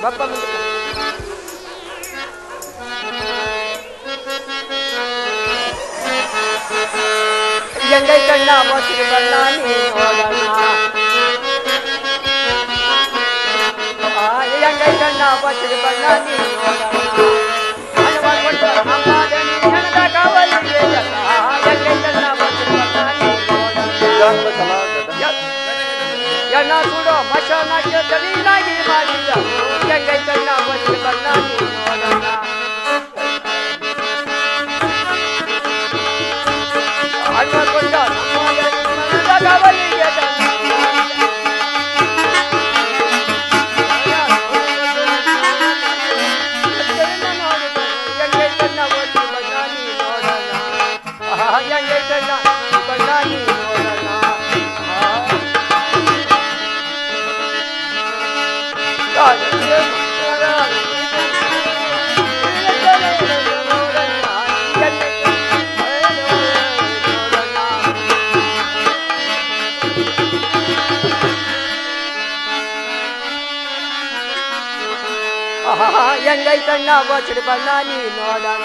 ಬಪ್ಪ ಮುಂದಕ್ಕೆ. ಎಂಗೈ ಕಣ್ಣ ಮೊಸರು ಬಣ್ಣ ನೀ ನೋಡೋಣ, ಎಂಗೈ ಕಣ್ಣ ಮೊಸರು ಬಣ್ಣ ನೀ ನೋಡೋಣ, ಹನುಮಂತ ನಮ್ಮ ದಣಿ ಹೆಣದ ಕಾವಲಿಗೆ ಜನ, ಎಂಗೈ ಕಣ್ಣ ಮೊಸರು ಬಣ್ಣ ನೀ ನೋಡೋಣ, ಎಣ್ಣ ಸುಡೋ ಮಶಾನಕ್ಕೆ ತಲೀನಾಗಿ ಮಾಡಿದನು, ಎಂಗೈ ಕಣ್ಣ ಮೊಸರು ಬಣ್ಣ ನೀ ನೋಡೋಣ, ಹನುಮಂತ ನಮ್ಮ ದಣಿ ಹೆಣದ ಕಾವಲಿಗೆ ಜನ. ಎಂಗೈ ಕಣ್ಣ ಬಸರು ಬಣ್ಣ ನೀ ನೋಡೋಣ,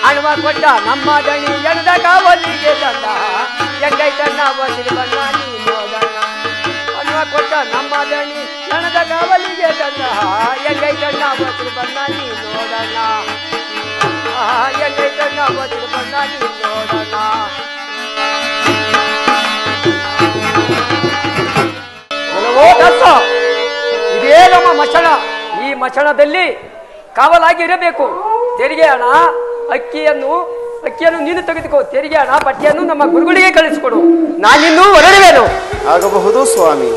ಹನುಮ ಕೊಟ್ಟ ನಮ್ಮ ದಣಿ ಎಣದ ಕಾವಲಿಗೆ ತಂದ, ಎಂಗೈ ಕಣ್ಣ ಬಸರು ಬಣ್ಣ ನೀ ನೋಡೋಣ, ಹನುಮ ಕೊಟ್ಟ ನಮ್ಮ ದಣಿ ಎಣದ ಕಾವಲಿಗೆ ತಂದ, ಎಂಗೈ ಕಣ್ಣ ಬಸರು ಬಣ್ಣ ನೀ ನೋಡೋಣ, ಎಂಗೈ ಕಣ್ಣ ಬಸರು ಬಣ್ಣ ನೀ ನೋಡೋಣ. ಇದೇ ನಮ್ಮ ಮಚಣ, ಈ ಮಚಣದಲ್ಲಿ ಕಾವಲಾಗಿ ಇರಬೇಕು. ತೆರಿಗೆ ಹಣ ಅಕ್ಕಿಯನ್ನು ನೀನು ತೆಗೆದುಕೋ, ತೆರಿಗೆ ಹಣ ಬಟ್ಟೆಯನ್ನು ನಮ್ಮ ಗುರುಗಳಿಗೆ ಕಳಿಸಿಕೊಡು, ನಾನಿನ್ನೂ ಹೊರಡುವೆನು. ಆಗಬಹುದು ಸ್ವಾಮಿ.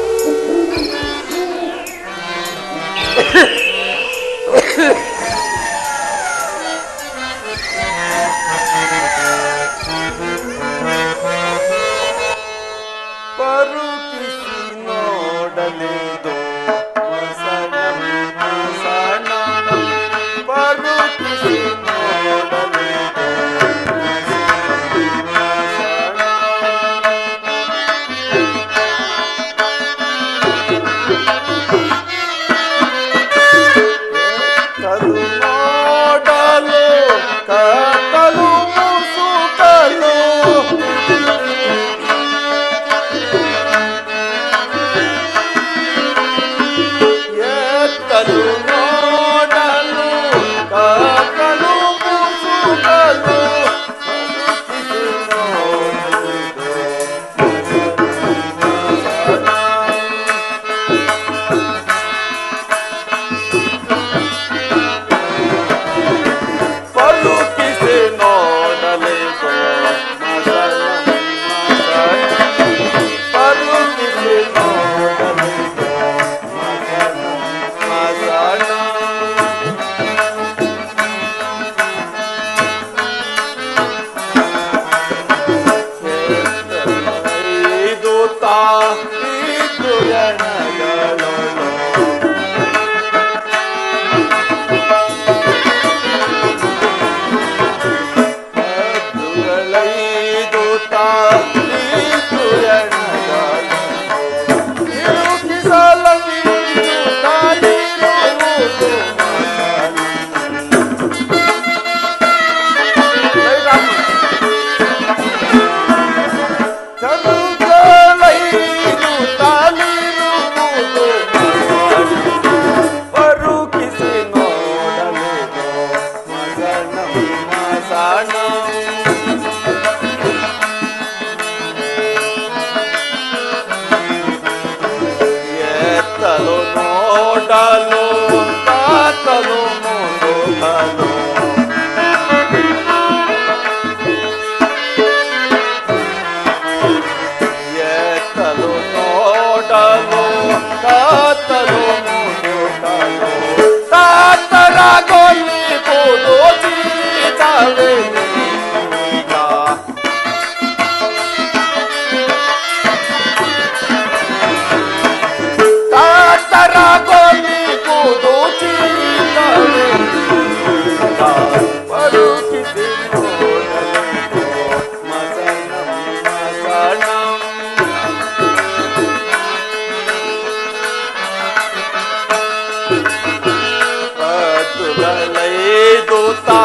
ತುಗಳೈದುತಾ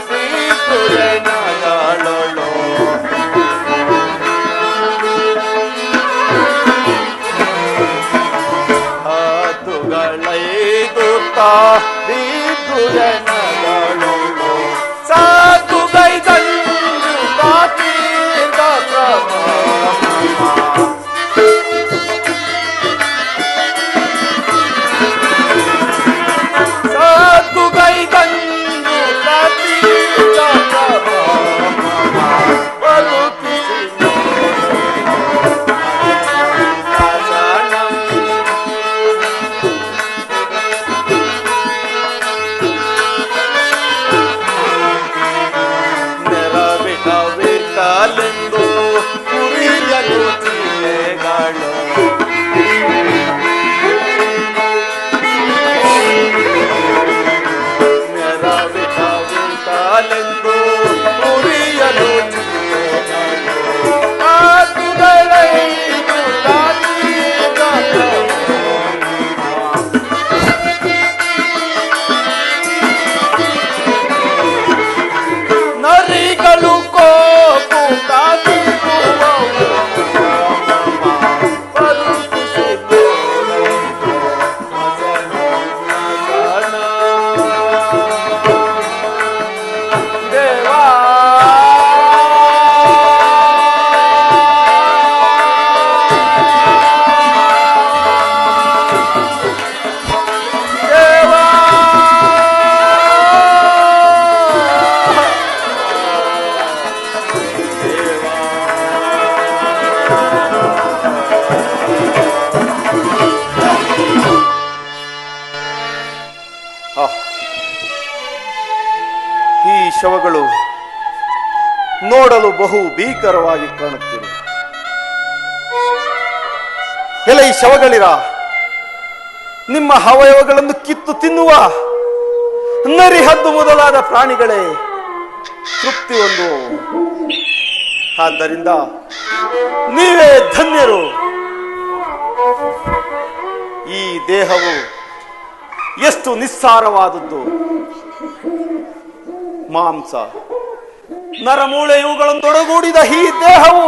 ಶ್ರೀಪುರನಗಳೊಳು ತುಗಳೈದುತಾ ಶ್ರೀಪುರನಗಳೊಳು ಸಾಧುಗೈದಂದು ಕಾತೀರ್ಗ ನೆರವಿಟವಿಟಲೆಂದು ಕುರಿಯಲು ಚಿಲೆಗಳು ನೆರವಿಟವಿಟಲೆಂದು ಕುರಿಯಲು ಚಿಲೆಗಳು ಕಾತುಗಳೈದು ನರಿಗಳು ಕೋಪು ಕಾದಿರುವವು ದೇವಾ ದೇವಾ ಈ ಶವಗಳು ನೋಡಲು ಬಹು ಭೀಕರವಾಗಿ ಕಾಣುತ್ತಿವೆ. ಎಲೆ ಈ ಶವಗಳಿರ ನಿಮ್ಮ ಅವಯವಗಳನ್ನು ಕಿತ್ತು ತಿನ್ನುವ ನರಿ ಹದ್ದು ಮೊದಲಾದ ಪ್ರಾಣಿಗಳೇ ತೃಪ್ತಿ ಹೊಂದುವವು. ಆದ್ದರಿಂದ ನೀವೇ ಧನ್ಯರು. ಈ ದೇಹವು ಎಷ್ಟು ನಿಸ್ಸಾರವಾದದ್ದು. ಮಾಂಸ ನರಮೂಳೆ ಇವುಗಳನ್ನೊಡಗೂಡಿದ ಈ ದೇಹವು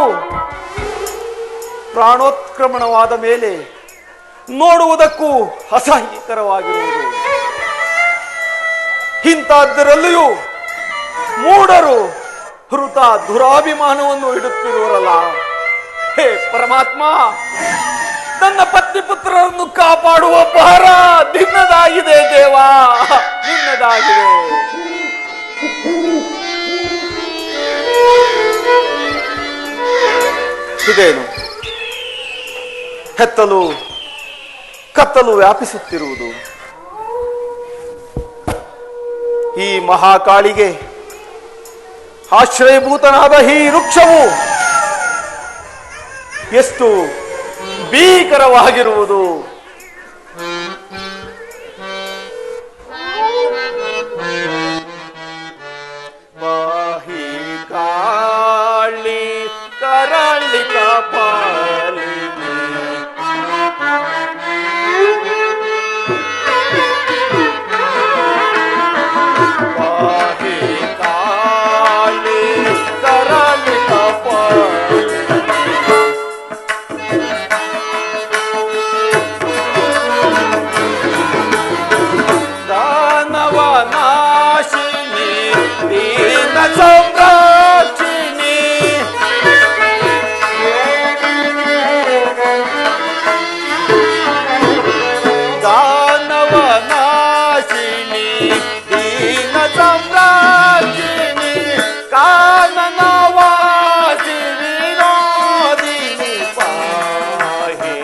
ಪ್ರಾಣೋತ್ಕ್ರಮಣವಾದ ಮೇಲೆ ನೋಡುವುದಕ್ಕೂ ಅಸಹ್ಯಕರವಾಗಿರುವುದು. ಇಂಥದ್ದರಲ್ಲಿಯೂ ಮೂಢರು ಹೃತ ದುರಾಭಿಮಾನವನ್ನು ಇಡುತ್ತಿರುವರಲ್ಲ. ಹೇ ಪರಮಾತ್ಮ, ನನ್ನ ಪತ್ನಿ ಪುತ್ರರನ್ನು ಕಾಪಾಡುವ ಭಾರ ನಿನ್ನದಾಗಿದೆ ದೇವಾ, ನಿನ್ನದಾಗಿದೆ. ಇದೇನು ಹೆತ್ತಲು ಕತ್ತಲು ವ್ಯಾಪಿಸುತ್ತಿರುವುದು? ಈ ಮಹಾಕಾಳಿಗೆ ಆಶ್ರಯಭೂತನಾದ ಈ ವೃಕ್ಷವು ಎಷ್ಟು ಭೀಕರವಾಗಿರುವುದು. ಪಾಹಿ ಕಾಳಿ ಕರಳಿಕ ಪಾಲಿನಿ ಪಾಹಿ ಕಾಳಿ ಕರಳಿಕ ಪಾಲಿನಿ ದಾನವ ನಾಶಿನಿ ದೀನ ಸಂರಾಕ್ಷಿಣಿ ದಾನವ ನಾಶಿನಿ ದೀನ ಸಂರಾಕ್ಷಿಣಿ ಕಾನನವಾಸಿ ವಿನೋದಿನಿ ಪಾಹಿ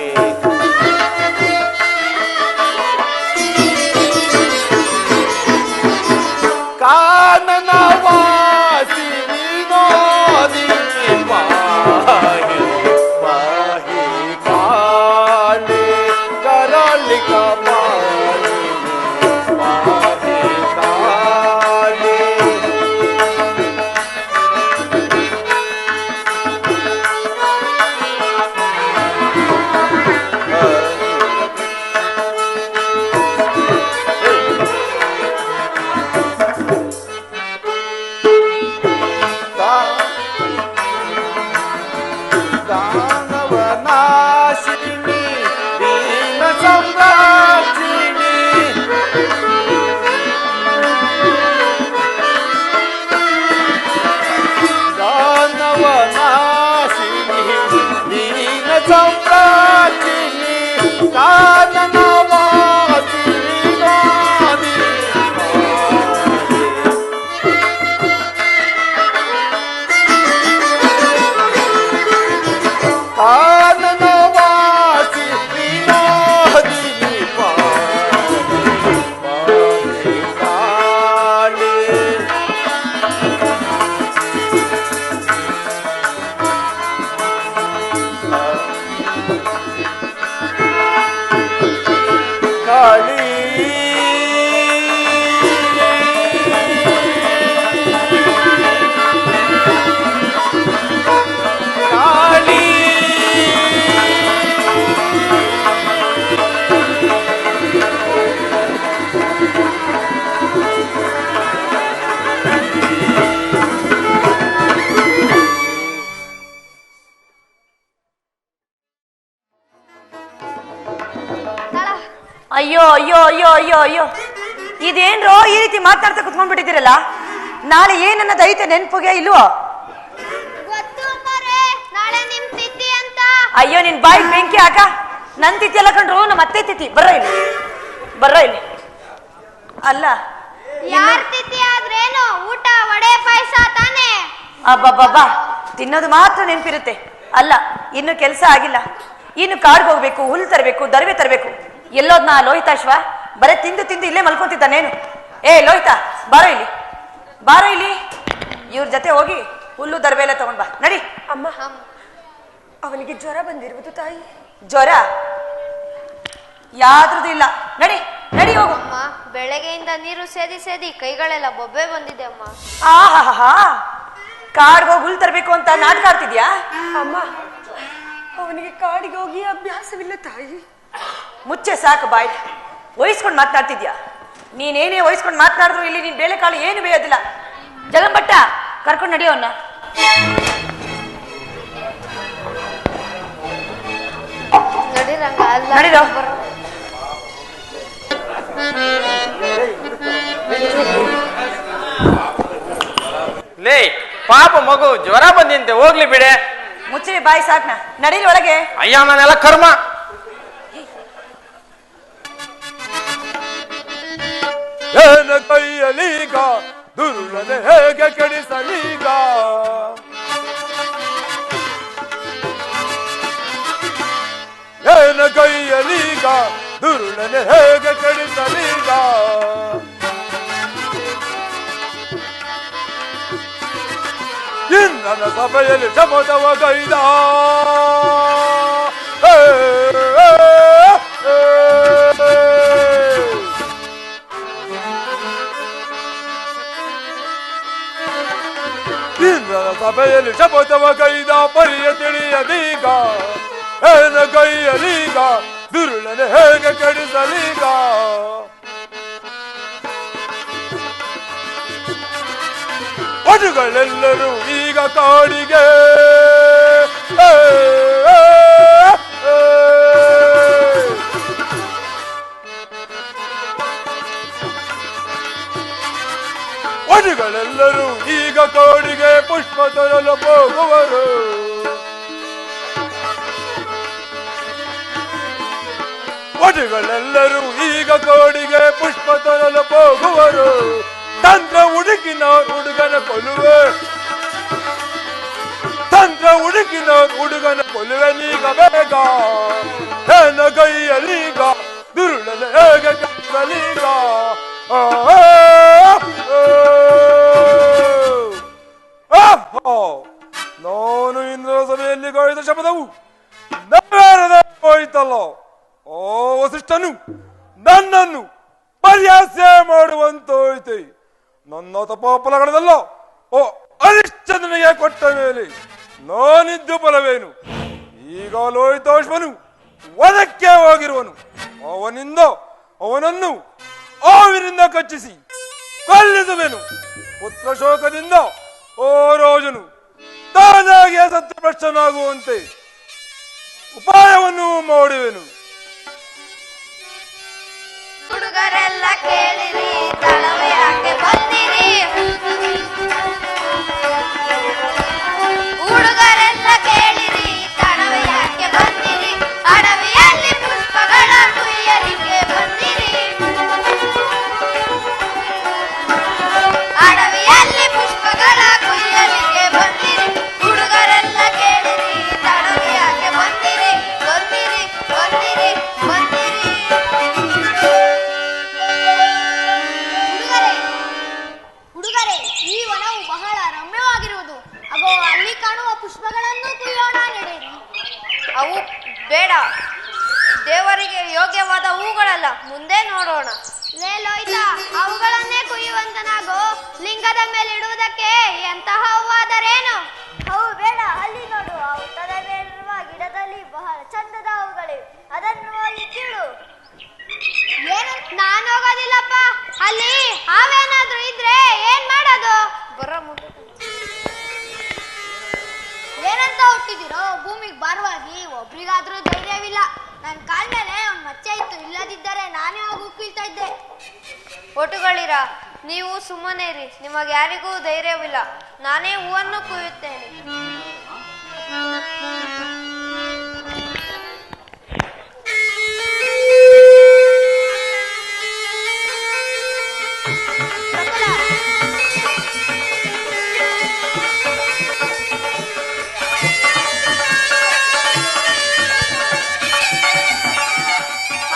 ಕಾನನವಾಸಿ ವಿನೋದಿನಿ ಪಾಹಿ ಪಾಹಿ ಕಾಳಿ ಕರಳಿಕ ಪಾಲಿನಿ ಅಯ್ಯೋ ಅಯ್ಯೋ ಅಯ್ಯೋ ಅಯ್ಯೋ ಅಯ್ಯೋ, ಇದೇನ್ರೋ ಈ ರೀತಿ ಮಾತಾಡ್ತಾ ಕುತ್ಕೊಂಡ್ಬಿಟ್ಟಿದ್ದೀರಲ್ಲ? ನಾಳೆ ಏನನ್ನೋದು ಐತೆ ನೆನ್ಪುಗೆ ಇಲ್ವೋ? ನಾಳೆ ನಿಮ್ ತಿಥಿ ಅಂತ. ಅಯ್ಯೋ ನಿನ್ ಬಾಯಿ ಬೆಂಕಿ ಹಾಕ. ನನ್ ತಿಥಿ ಎಲ್ಲ ಕಂಡ್ರು ನಮ್ಮ ಅತ್ತೆ ತಿಥಿ. ಬರ್ರ ಇಲ್ಲಿ, ಬರ್ರ ಇಲ್ಲಿ. ಅಲ್ಲ ಯಾರ್ ತಿಥಿ ಆದ್ರೇನು? ಊಟ ವಡೆ ಪಾಯಸ ತಾನೇ. ಅಬ್ಬಬ್ಬಬ್ಬಾ, ತಿನ್ನೋದು ಮಾತ್ರ ನೆನಪಿರುತ್ತೆ. ಅಲ್ಲ, ಇನ್ನು ಕೆಲಸ ಆಗಿಲ್ಲ. ಇನ್ನು ಕಾಡ್ಗೆ ಹೋಗ್ಬೇಕು, ಹುಲ್ ತರಬೇಕು, ದರ್ವೆ ತರಬೇಕು. ಎಲ್ಲೋದ್ನಾ ಲೋಹಿತಾಶ್ವ? ಬರೇ ತಿಂದು ತಿಂದು ಇಲ್ಲೇ ಮಲ್ಕೊಂತಿದ್ದಾನೇನು? ಏ ಲೋಹಿತಾ, ಬಾರೋ ಇಲ್ಲಿ, ಬಾರೋ ಇಲ್ಲಿ. ಇವ್ರ ಜೊತೆ ಹೋಗಿ ಹುಲ್ಲು ದರ್ವೆ ಎಲ್ಲ ತಗೊಂಡ್ ಬಾ, ನಡಿ. ಅಮ್ಮ, ಅವನಿಗೆ ಜ್ವರ ಬಂದಿರುವುದು ತಾಯಿ. ಜ್ವರ ಯಾವ್ದು ಇಲ್ಲ, ನಡಿ ನಡಿ ಹೋಗು. ಅಮ್ಮ, ಬೆಳಗ್ಗೆಯಿಂದ ನೀರು ಸೇದಿ ಸೇದಿ ಕೈಗಳೆಲ್ಲ ಬೊಬ್ಬೆ ಬಂದಿದೆ ಅಮ್ಮ. ಆಹಾ, ಕಾಡ್ಗೆ ಹೋಗಿ ಹುಲ್ ತರಬೇಕು ಅಂತ ನಾಟಕ ಆಡ್ತಿದ್ಯಾ? ಅಮ್ಮ, ಅವನಿಗೆ ಕಾಡಿಗೆ ಹೋಗಿ ಅಭ್ಯಾಸವಿಲ್ಲ ತಾಯಿ. ಮುಚ್ಚೆ ಸಾಕು ಬಾಯ್. ವಹಿಸ್ಕೊಂಡು ಮಾತನಾಡ್ತಿದ್ಯಾ? ನೀನೇನೇ ವಹಿಸ್ಕೊಂಡು ಮಾತನಾಡಿದ್ರು ಇಲ್ಲಿ ನೀನ್ ಬೇಳೆಕಾಳು ಏನು ಬೇಯೋದಿಲ್ಲ. ಜಗಂಬಟ್ಟ, ಕರ್ಕೊಂಡು ನಡಿಯೋನ್ನ. ನಡಿರಂಗ ಅಲ್ಲ ನಡಿರೋ. ಲೇ ಪಾಪ ಮಗು ಜ್ವರ ಬಂದಿಂತೆ, ಹೋಗ್ಲಿ ಬಿಡೆ. ಮುಚ್ಚಿ ಬಾಯಿ ಸಾಕ್ನ, ನಡೀರಿ ಒಳಗೆ. ಅಯ್ಯ ನಾನೆಲ್ಲ ಕರ್ಮ. ಏನ ಕೈಯಲೀಗ ದುರುಳನೆ ಹೇಗೆ ಕೆಡಿಸಲೀಗ? ಏನ ಕೈಯಲೀಗ ದುರುಳನೆ ಹೇಗೆ ಕೆಡಿಸಲೀಗ? ಇಂದ್ರನ ಸಭೆಯಲ್ಲಿ ಶಪಥವ ಗೈದ ಇಂದ್ರನ ಸಭೆಯಲ್ಲಿ ಶಪಥವ ಗೈದ ಪರಿಯ ತಿಳಿಯದೀಗ. ಏನ ಕೈಯಲೀಗ ದುರುಳನೆ ಹೇಗೆ ಕೆಡಿಸಲೀಗ? ವಧುಗಳೆಲ್ಲರೂ ಈಗ ಕಾಡಿಗೆ ವಧುಗಳೆಲ್ಲರೂ ಈಗ ಕಾಡಿಗೆ ಪುಷ್ಪ ತರಲು ಹೋಗುವರು. ವಧುಗಳೆಲ್ಲರೂ ಈಗ ಕಾಡಿಗೆ ಪುಷ್ಪ ತರಲು ಹೋಗುವರು. ತಂತ್ರ ಹುಡುಕಿನ ಹುಡುಗನ ಕೊಲುವೆ, ತಂತ್ರ ಹುಡುಕಿನ ಹುಡುಗನ ಕೊಲುವೆ ನೀಗ ಬೇಗ. ಏನ ಕೈಯಲೀಗ ದುರುಳನ ಹೇಗೆ ಕತ್ತಲೀಗ? ನಾನು ಇಂದ್ರ ಸಭೆಯಲ್ಲಿ ಗಾಳಿದ ಶಬ್ದವು ನೆರವೇರದೆ ಹೋಯಿತಲ್ಲ. ಓ ವಸಿಷ್ಠನು ನನ್ನನ್ನು ಪರ್ಯಾಸ್ಯ ಮಾಡುವಂತೋಯ್ತೆ. ನನ್ನ ತಪೋಫಲಗಳದಲ್ಲ ಓ ಹರಿಶ್ಚಂದ್ರನಿಗೆ ಕೊಟ್ಟ ಮೇಲೆ ನಾನಿದ್ದು ಫಲವೇನು? ಈಗ ಲೋಹಿತಾಶ್ವನು ವಧಕ್ಕೆ ಹೋಗಿರುವನು. ಅವನನ್ನು ಆವಿನಿಂದ ಕಚ್ಚಿಸಿ ಕೊಲ್ಲಿಸುವೆನು. ಪುತ್ರ ಶೋಕದಿಂದ ಓ ರಾಜನು ತಾನಾಗಿ ಸತ್ಯಭ್ರಷ್ಟನಾಗುವಂತೆ ಉಪಾಯವನ್ನು ಮಾಡುವೆನು. ಹುಡುಗರೆಲ್ಲ ಕೇಳಿರಿ, ತಳವೆ ಯಾಕೆ ಬಂದಿರಿ? ಹುಡುಗರೆಲ್ಲ ಕೇಳಿರಿ, ತಳವೆ ಯಾಕೆ ಬಂದಿರಿ? ಅಡವಿಯಲ್ಲಿ ಪುಷ್ಪಗಳ ಕುಯ್ಯಲಿಕ್ಕೆ ಬಂದಿರಿ. ಅಡವಿಯಲ್ಲಿ ಪುಷ್ಪಗಳ ಕುಯ್ಯಲಿಕ್ಕೆ ಬಂದಿರಿ. ಹುಡುಗರೆಲ್ಲ ಕೇಳಿರಿ, ತಳವೆ ಯಾಕೆ ಬಂದಿರಿ? ಬಂದಿರಿ ಬಂದಿರಿ ಬಂದಿರಿ. ಹುಡುಗರೇ, ಈ ವನವು ಬಹಳ ರಮ್ಯವಾಗಿರುವುದು. ಅಗೋ ಅಲ್ಲಿ ಕಾಣುವ ಪುಷ್ಪಗಳನ್ನು ಕುಯ್ಯೋಣ, ನಡೆಯಿರಿ. ಅವು ಬೇಡ, ದೇವರಿಗೆ ಯೋಗ್ಯವಾದ ಹೂಗಳಲ್ಲ, ಮುಂದೆ ನೋಡೋಣ. ಲೇ ಲೋಹಿತಾ, ಅವುಗಳನ್ನೇ ಕುಯ್ಯುವಂತನಾಗೋ. ಲಿಂಗದ ಮೇಲೆ ಇಡುವುದಕ್ಕೆ ಎಂತಹ ಹೂವಾದರೇನು? ಅವು ಬೇಡ, ಅಲ್ಲಿ ನೋಡು, ಆ ಹುತ್ತದ ಮೇಲಿರುವ ಗಿಡದಲ್ಲಿ ಬಹಳ ಚಂದದ ಹೂಗಳಿವೆ, ಅದನ್ನು ಹೋಗಿ ಕೀಳು. ಏನು, ನಾನು ಹೋಗೋದಿಲ್ಲಪ್ಪ. ಅಲ್ಲಿ ಹಾವೇನಾದ್ರೂ ಇದ್ರೆ ಏನ್ ಮಾಡೋದು? ಬರ ಮುಂದೆ. ಏನಂತ ಹುಟ್ಟಿದಿರೋ? ಭೂಮಿಗೆ ಬರುವಾಗಿ ಒಬ್ರಿಗಾದ್ರೂ ಧೈರ್ಯವಿಲ್ಲ. ನನ್ನ ಕಾಲ ಮೇಲೆ ಒಂದು ಮಚ್ಚೆ ಇತ್ತು, ಇಲ್ಲದಿದ್ದರೆ ನಾನೇ ಹೋಗಿ ಉಕ್ಕೀಳ್ತಾ ಇದ್ದೆ. ಒಟುಗಳಿರ, ನೀವು ಸುಮ್ಮನೆ ಇರಿ, ನಿಮಗೆ ಯಾರಿಗೂ ಧೈರ್ಯವಿಲ್ಲ. ನಾನೇ ಹೂವನ್ನು ಕುಯ್ಯುತ್ತೇನೆ.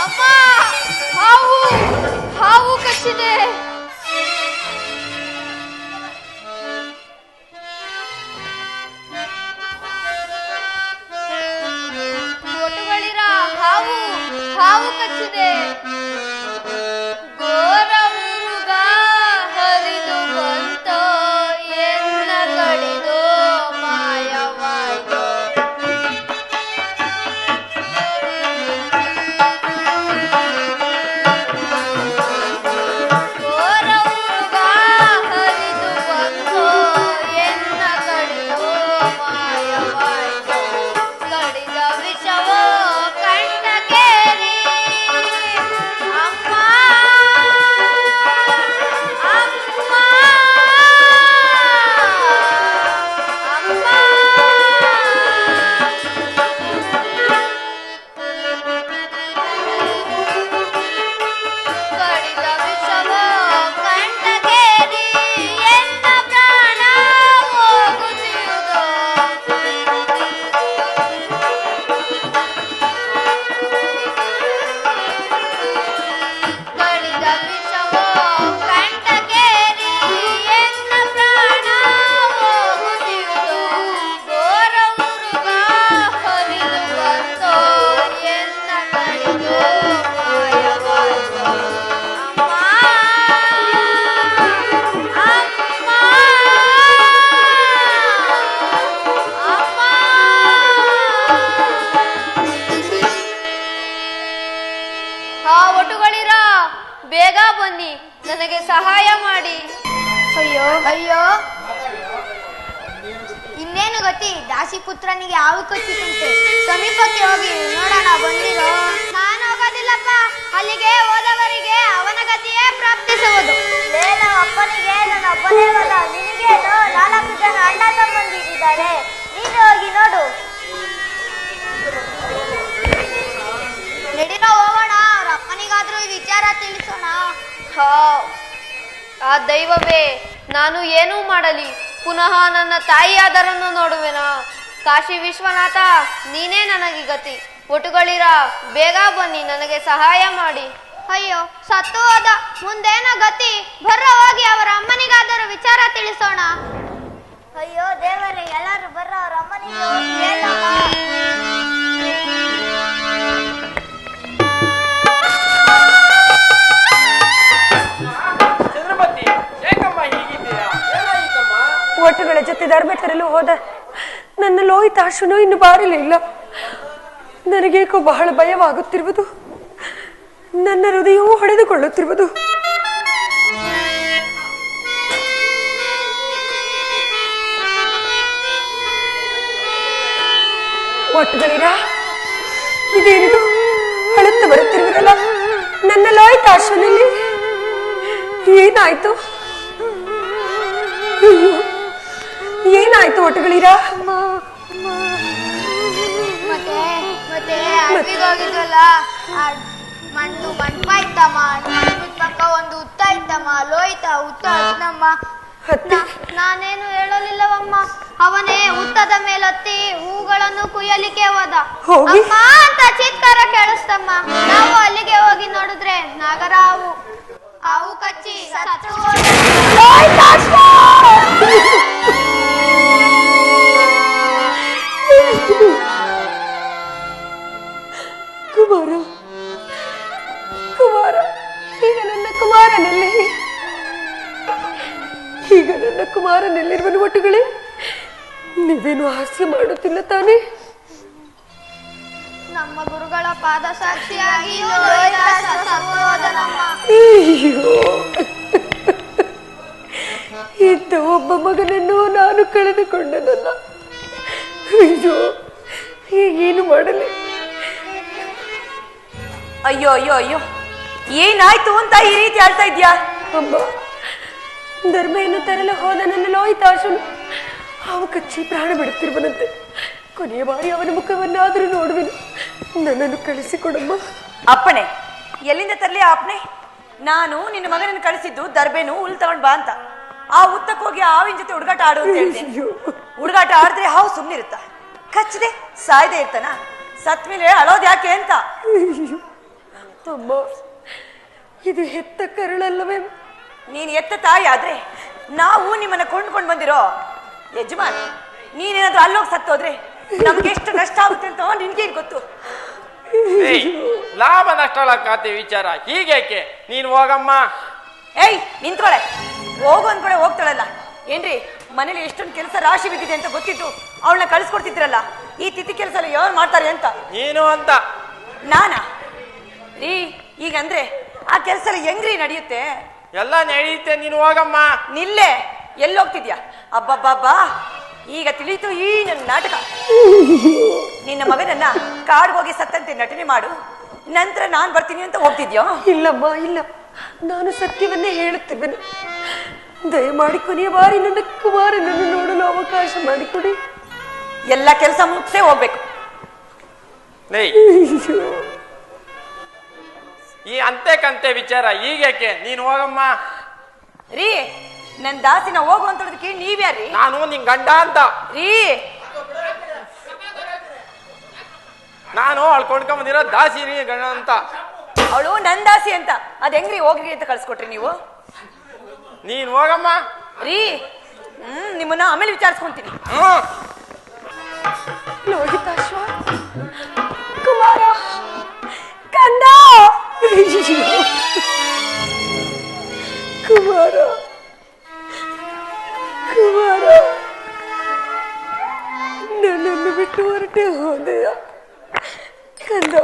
ಅಮ್ಮ, ಹಾವು ಹಾವು ಕಚ್ಚಿದೆ. ಒಟುಗಳಿರ, ಹಾವು ಹಾವು ಕಚ್ಚಿದೆ. ಘೋರ ಮುರುಗ ಹರಿದು ಬಂತೋ, ಎನ್ನ ಕಡಿದು ಮಾಯವಾಯ್ತೋ. ಘೋರ ಮುರುಗ ಹರಿದು ಬಂತೋ, ಎನ್ನ ಕಡಿದು ಮಾಯವಾಯ್ತೋ. ಕಡಿದ ವಿಷವೋ ಕಂಠಕೇರಿ. ಅಮ್ಮ ಅಮ್ಮ ಅಮ್ಮ. ಕಡಿದ ವಿಷವೋ ಕಂಠಕೇರಿ, ಎನ್ನ ಪ್ರಾಣ ಹೋಗುತ್ತಿರುವುದೋ. ಕಡಿದ ವಿಷವೋ ಕಂಠಕೇರಿ, ಎನ್ನ ಪ್ರಾಣ ಹೋಗುತ್ತಿರುವುದೋ. ಘೋರ ಮುರುಗ ಹರಿದು ಬಂತೋ, ಎನ್ನ ಕಡಿದು ಮಾಯವಾಯ್ತೋ. ಅಮ್ಮ ಅಮ್ಮ ಅಮ್ಮ. ಹಾ ಒಟುಗಳಿರ, ಬೇಗ ಬನ್ನಿ, ನನಗೆ ಸಹಾಯ ಮಾಡಿ. ಅಯ್ಯೋ ಅಯ್ಯೋ, ಇನ್ನೇನು ಗತಿ? ದಾಸಿ ಪುತ್ರನಿಗೆ ಹಾವು ಕಚ್ಚಿತಂತೆ. ಸಮೀಪಕ್ಕೆ ಹೋಗಿ ನೋಡೋಣ, ಬಂದಿರೋ. ನಾನು ಹೋಗೋದಿಲ್ಲಪ್ಪ, ಅಲ್ಲಿಗೆ ಹೋದವರಿಗೆ ಅವನ ಗತಿಯೇ ಪ್ರಾಪ್ತಿಸುವುದು. ನಮ್ಮ ಅಪ್ಪನಿಗೆ ನನ್ನ ಒಬ್ಬನೇ ಮಗ, ನಿನಗೇನು 4 ಜನ ಅಣ್ಣ ತಮ್ಮಂದಿರಿದ್ದಾರೆ, ನೀನು ಹೋಗಿ ನೋಡು. ನಡಿರೋ ಹೋಗೋಣ, ಅವ್ರ ಅಪ್ಪನಿಗಾದ್ರೂ ಈ ವಿಚಾರ ತಿಳಿಸೋಣ. ಹಾ, ಆ ದೈವವೇ, ನಾನು ಏನೂ ಮಾಡಲಿ, ಪುನಃ ನನ್ನ ತಾಯಿಯಾದರನ್ನು ನೋಡುವೆನಾ? ಕಾಶಿ ವಿಶ್ವನಾಥ, ನೀನೇ ನನಗೆ ಗತಿ. ಒಟುಗಳಿರ, ಬೇಗ ಬನ್ನಿ, ನನಗೆ ಸಹಾಯ ಮಾಡಿ. ಅಯ್ಯೋ, ಸತ್ತು ಹೋದ, ಮುಂದೇನ ಗತಿ? ಬರ್ರ ಹೋಗಿ ಅವರ ಅಮ್ಮನಿಗಾದರೂ ವಿಚಾರ ತಿಳಿಸೋಣ. ಅಯ್ಯೋ ದೇವರೇ, ಎಲ್ಲರೂ ಬರ್ರ, ಅವ್ರ ಅಮ್ಮನಿಗೆ ಹೋಗಿ ಹೇಳೋಣ. ಚಂದ್ರಮತಿ, ಏಕಮ್ಮ ಹೀಗಿದ್ದೀರಾ? ಏನಾಯಿತಮ್ಮ? ಒಟ್ಟುಗಳ ಜೊತೆ ಧರ್ಮ ತರಲು ಹೋದ ನನ್ನ ಲೋಹಿತಾಶ್ವನು ಇನ್ನು ಬಾರಲಿಲ್ಲ. ನನಗೇಕೋ ಬಹಳ ಭಯವಾಗುತ್ತಿರುವುದು. ನನ್ನ ಹೃದಯವೂ ಹೊಡೆದುಕೊಳ್ಳುತ್ತಿರುವುದು. ಒಟ್ಟುಗಳಿರ, ಇದೇನಿದು? ಅಳುತ್ತಾ ಬರುತ್ತಿರುವುದಲ್ಲ ನನ್ನ ಲೋಹಿತಾಶ್ವನಲ್ಲಿ. ಏನಾಯ್ತು? ಅಯ್ಯೋ, ಏನಾಯ್ತು ಒಟ್ಟುಗಳಿರ? ಮತ್ತೆ ಮತ್ತೆ ಅಲ್ಲಿಗೆ ಹೋಗಿದ್ವಲ್ಲ, ಮಣ್ಣು ಮಂಟಪ ಇತ್ತಮ್ಮ, ಮಂಟಪದ ಪಕ್ಕ ಒಂದು ಹುತ್ತ ಇತ್ತಮ್ಮ, ಲೋಹಿತ ಹುತ್ತ ಹತ್ನಮ್ಮ. ನಾನೇನು ಹೇಳಲಿಲ್ಲವಮ್ಮ. ಅವನೇ ಹುತ್ತದ ಮೇಲತ್ತಿ ಹೂಗಳನ್ನು ಕುಯ್ಯಲಿಕ್ಕೆ ಹೋದ. ಹೋಗಿ? ಅಮ್ಮ ಅಂತ ಚೀತ್ಕಾರ ಕೇಳಿಸ್ತಮ್ಮ. ನಾವು ಅಲ್ಲಿಗೆ ಹೋಗಿ ನೋಡಿದ್ರೆ ನಾಗರ ಹಾವು ಕಚ್ಚಿ ಸತ್ತು ಕುಮಾರ, ಕುಮಾರ, ಈಗ ನನ್ನ ಕುಮಾರನಲ್ಲಿ, ಈಗ ನನ್ನ ಕುಮಾರನಲ್ಲಿರುವನು. ಒಟ್ಟುಗಳೇ, ನೀವೇನು ಹಾಸ್ಯ ಮಾಡುತ್ತಿಲ್ಲ ತಾನೇ? ನಮ್ಮ ಗುರುಗಳ ಪಾದ ಸಾಕ್ಷಿಯಾಗಿ ಲೋಹಿತ ಸತ್ತು ಹೋದನಮ್ಮ. ಅಯ್ಯೋ, ಇದ್ದ ಒಬ್ಬ ಮಗನನ್ನು ನಾನು ಕಳೆದುಕೊಂಡನಲ್ಲ. ಅಯ್ಯೋ, ಏನು ಮಾಡಲಿ? ಅಯ್ಯೋ ಅಯ್ಯೋ ಅಯ್ಯೋ, ಏನಾಯ್ತು ಅಂತ ಈ ರೀತಿ ಆಡ್ತಾ ಇದ್ಯಾ? ಅಮ್ಮ, ಧರ್ಮೆಯನ್ನು ತರಲು ಹೋದ ನನ್ನ ಲೋಹಿತಾಶನು ಹಾವು ಕಚ್ಚಿ ಪ್ರಾಣ ಬಿಡುತ್ತಿರುವನಂತೆ. ಕೊನೆಯ ಬಾರಿ ಅವನ ಮುಖವನ್ನಾದರೂ ನೋಡುವೆನು. ನನ್ನನ್ನು ಕಳಿಸಿಕೊಡಮ್ಮ. ಅಪ್ಪಣೆ? ಎಲ್ಲಿಂದ ತರಲಿ ಅಪ್ಪಣೆ? ನಾನು ನಿನ್ನ ಮಗನನ್ನು ಕಳಿಸಿದ್ದು ದರ್ಬೇನು ಹುಲ್ ತಗೊಂಡ್ ಬಾ ಅಂತ. ಆ ಉತ್ತಕ್ಕೆ ಹೋಗಿ ಹಾವಿನ ಜೊತೆ ಹುಡುಗಾಟ ಆಡು ಅಂತ ಹೇಳ್ತೀನಿ. ಹುಡುಗಾಟ ಆಡಿದ್ರೆ ಹಾವು ಸುಮ್ಮನಿರುತ್ತ? ಕಚ್ಚದೆ ಸಾಯ್ದೆ ಇರ್ತಾನ? ಸತ್ ಮೇಲೆ ಅಳೋದ್ ಯಾಕೆ ಅಂತ. ಅಮ್ಮ, ಇದು ಹೆತ್ತ ಕರುಳಲ್ಲವೇ? ನೀನ್ ಎತ್ತ ತಾಯಿ ಆದ್ರೆ ನಾವು ನಿಮ್ಮನ್ನ ಕೊಂಡ್ಕೊಂಡ್ ಬಂದಿರೋ ಯಜಮಾನ್. ನೀನೇನಾದ್ರೂ ಅಲ್ಲೋಗಿ ಸತ್ತೋದ್ರೆ ನಮ್ಗೆ ಎಷ್ಟು ನಷ್ಟ ಆಗುತ್ತೆ ಅಂತ ನಿನ್ಗೇನ್ ಗೊತ್ತು? ಲಾಭ ನಷ್ಟಗಳ ಖಾತೆ ವಿಚಾರ ಹೀಗೇಕೆ? ನೀನ್ ಹೋಗಮ್ಮ. ಏಯ್ ನಿಂತ್ಕೊಳೆ. ಹೋಗು ಅಂದ್ಕೊಳೆ ಹೋಗ್ತಾಳಲ್ಲ. ಏನ್ರಿ, ಮನೇಲಿ ಎಷ್ಟೊಂದು ಕೆಲಸ ರಾಶಿ ಬಿದ್ದಿದೆ ಅಂತ ಗೊತ್ತಿದ್ದು ಅವಳನ್ನ ಕಳಿಸ್ಕೊಡ್ತಿದ್ರಲ್ಲ, ಈ ತಿಥಿ ಕೆಲಸ ಎಲ್ಲ ಯಾರು ಮಾಡ್ತಾರೆ ಅಂತ. ನೀನು ಅಂತ ನಾನಾ ರೀ? ಈಗಂದ್ರೆ ಆ ಕೆಲಸ ಎಲ್ಲ ಹೆಂಗ್ರಿ ನಡೆಯುತ್ತೆ? ಎಲ್ಲ ನಡೆಯುತ್ತೆ, ನೀನು ಹೋಗಮ್ಮ. ನಿಲ್ಲೆ, ಎಲ್ಲೋಗ್ತಿದ್ಯಾ? ಅಬ್ಬಬ್ಬಬ್ಬಾ, ಈಗ ತಿಳಿತು ಈ ನನ್ನ ನಾಟಕ. ನಿನ್ನ ಮಗನನ್ನ ಕಾಡ್ಗೋಗಿ ಸತ್ತಂತೆ ನಟನೆ ಮಾಡು, ನಂತರ ನಾನ್ ಬರ್ತೀನಿ ಅಂತ ಹೋಗ್ತಿದ್ಯೋ? ಇಲ್ಲಮ್ಮ, ಇಲ್ಲ, ನಾನು ಸತ್ಯವನ್ನೇ ಹೇಳುತ್ತಿದ್ದೇನೆ. ದಯಮಾಡಿ ಕೊನೆಯ ಬಾರಿ ನನ್ನ ಕುಮಾರನನ್ನು ನೋಡಲು ಅವಕಾಶ ಮಾಡಿಕೊಡಿ. ಎಲ್ಲ ಕೆಲಸ ಮುಗಿಸೇ ಹೋಗ್ಬೇಕು. ಈ ಅಂತೆ ಕಂತೆ ವಿಚಾರ ಹೀಗೇಕೆ? ನೀನು ಹೋಗಮ್ಮ. ರೀ, ನನ್ ದಾಸಿನ ಹೋಗು ಅಂತೋದಕ್ಕೆ ನೀವ್ಯಾರೀ? ನಾನು ನಿನ್ ಗಂಡ ಅಂತ. ರೀ, ನಾನು ಅವಳು ಕೊಂಡ್ಕೊಂಬಂದಿರೋ ದಾಸಿ ಗಂಡ ಅಂತ. ಅವಳು ನನ್ ದಾಸಿ ಅಂತ. ಅದ್ ಹೆಂಗ್ರಿ ಹೋಗ್ರಿ ಅಂತ ಕಳ್ಸ್ಕೊಟ್ರಿ ನೀವು? ನೀನ್ ಹೋಗಮ್ಮ. ರೀ, ನಿಮ್ಮನ್ನ ಆಮೇಲೆ ವಿಚಾರಿಸ್ಕೊಂತೀನಿ. ಲೋಹಿತಾಶ್ವ, ಕುಮಾರ, ಕಂದ, ಕುಮಾರ, ಕುಮಾರ, ನನ್ನನ್ನು ಬಿಟ್ಟು ಹೊರಟೆ ಹೋದೆಯ ಕಂದ.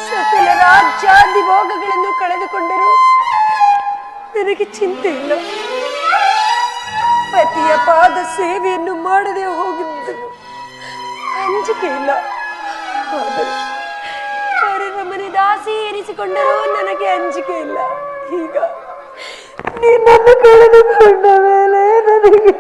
ಸಕಲ ರಾಜ್ಯಾದಿ ಭೋಗಗಳನ್ನು ಕಳೆದುಕೊಂಡರು ನನಗೆ ಚಿಂತೆ ಇಲ್ಲ. ಪತಿಯ ಪಾದ ಸೇವೆಯನ್ನು ಮಾಡದೆ ಹೋಗಿದ್ದರು ಅಂಜಿಕೆ ಇಲ್ಲ. ಆದರೆ ಪರರ ಮನೆ ದಾಸಿ ಎನಿಸಿಕೊಂಡರೂ ನನಗೆ ಅಂಜಿಕೆ ಇಲ್ಲ. ಈಗ ನಿನ್ನನ್ನು ಕಳೆದುಕೊಂಡ ಮೇಲೆ ನನಗೆ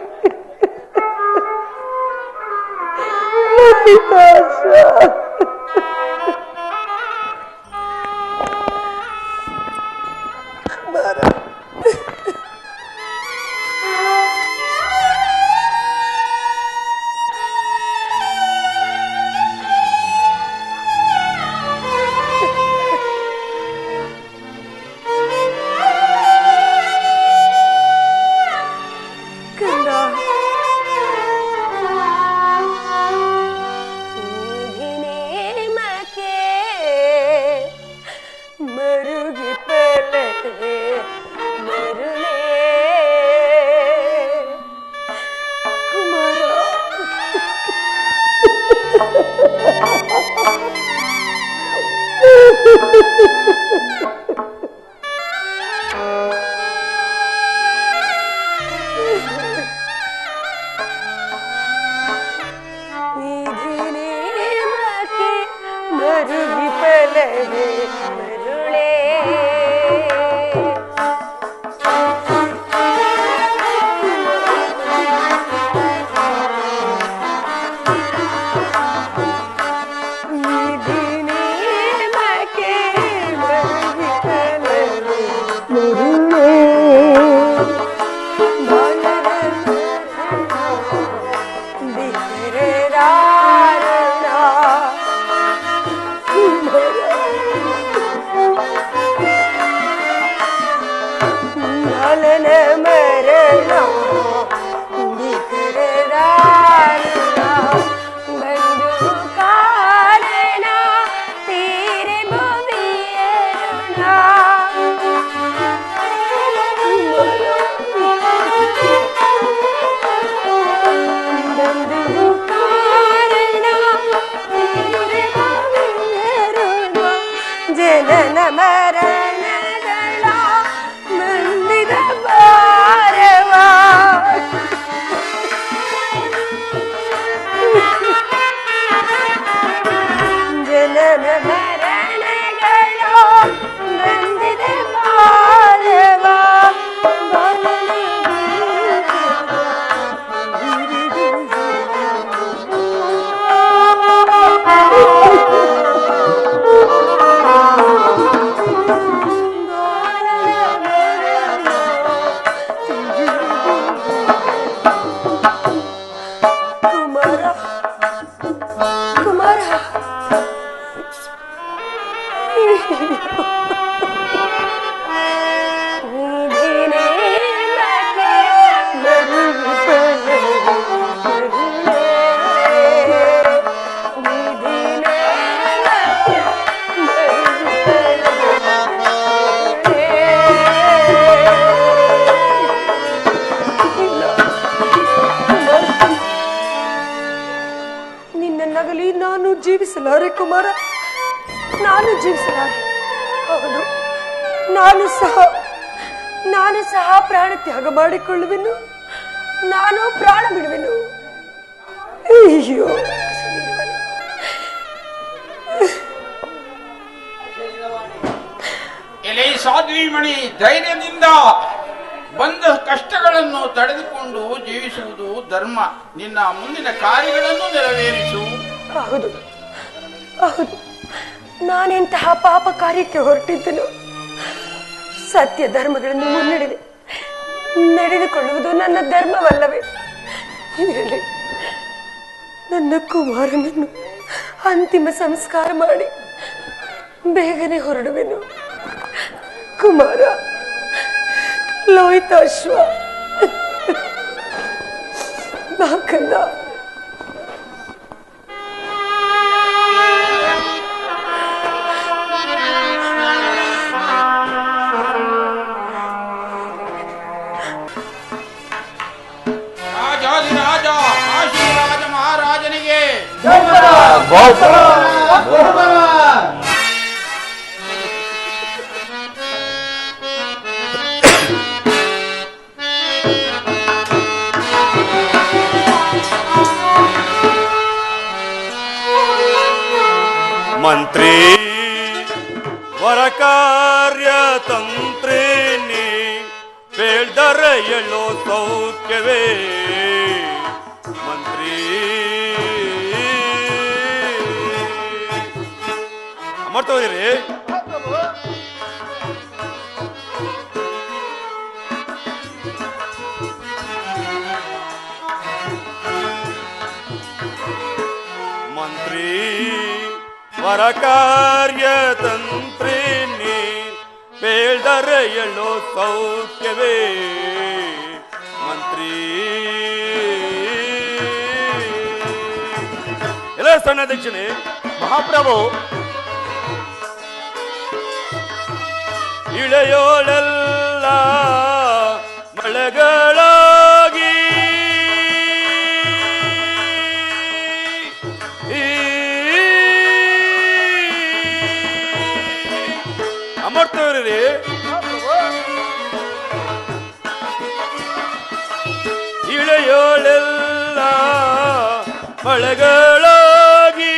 ಕಂದ, ಕುಮಾರ, ನಾನು ಜೀವಿಸಲಾರೆ. ಹೌದು, ನಾನು ಸಹ ಪ್ರಾಣ ತ್ಯಾಗ ಮಾಡಿಕೊಳ್ಳುವೆನು. ನಾನು ಪ್ರಾಣ ಬಿಡುವೆನು. ಅಯ್ಯೋ, ಎಲೆ ಸಾಧ್ವಿಮಣಿ, ಧೈರ್ಯದಿಂದ ಬಂದ ಕಷ್ಟಗಳನ್ನು ತಡೆದುಕೊಂಡು ಜೀವಿಸುವುದು ಧರ್ಮ. ನಿನ್ನ ಮುಂದಿನ ಕಾರ್ಯಗಳನ್ನು ನೆರವೇರಿಸು. ಹೌದು ಹೌದು, ನಾನೆಂತಹ ಪಾಪ ಕಾರ್ಯಕ್ಕೆ ಹೊರಟಿದ್ದನು. ಸತ್ಯ ಧರ್ಮಗಳನ್ನು ಮುನ್ನಡೆದೆ ನಡೆದುಕೊಳ್ಳುವುದು ನನ್ನ ಧರ್ಮವಲ್ಲವೇ? ಇರಲಿ, ನನ್ನ ಕುಮಾರನನ್ನು ಅಂತಿಮ ಸಂಸ್ಕಾರ ಮಾಡಿ ಬೇಗನೆ ಹೊರಡುವೆನು. ಕುಮಾರ, ಲೋಹಿತಾಶ್ವ, ನಾಕಂದ. ರಾಜಾದಿರಾಜ ಕಾಶಿರಾಜ ಮಹಾರಾಜನಿಗೆ ಮಂತ್ರಿ ವರ ಕಾರ್ಯ ತಂತ್ರಿನಿ ಬೇಳ್ದರೆ ಎಳ್ಳೋ ಸೌಖ್ಯವೇ. ಮಂತ್ರಿ ಮಾಡ್ತಾ ಹೋದಿರಿ. ಮಂತ್ರಿ ವರ ಕಾರ್ಯ ತಂತ್ರಿನಿ ಬೇಳ್ದರೆ ಎಳ್ಳೋ ಸೌಖ್ಯವೇ. ಮಂತ್ರಿ ಎಲ್ಲ ಸಣ್ಣ ಅಧ್ಯಕ್ಷನೇ. ಮಹಾಪ್ರಭು, ಇಳೆಯೋಳೆಲ್ಲ ಮಳೆಗಳಾಗಿ ಅಮರ್ತವ್ರಿ. ಇಳೆಯೋಳೆಲ್ಲ ಮಳೆಗಳಾಗಿ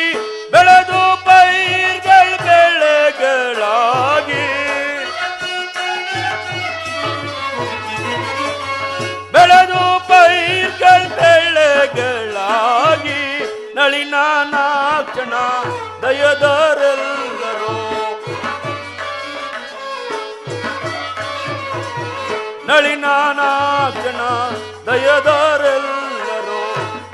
ಬೆಳೆದು ಪೈರ್ಗಳ ಬೆಳೆಗಳಾಗಿ ಬೆಳೆದು ಪೈರ್ಗಳ ಬೆಳೆಗಳಾಗಿ ನಳಿನಾಕ್ಷಣ ದಯದರೆಲ್ಲರೂ ನಳಿನಾಕ್ಷಣ ದಯದರೆಲ್ಲರೂ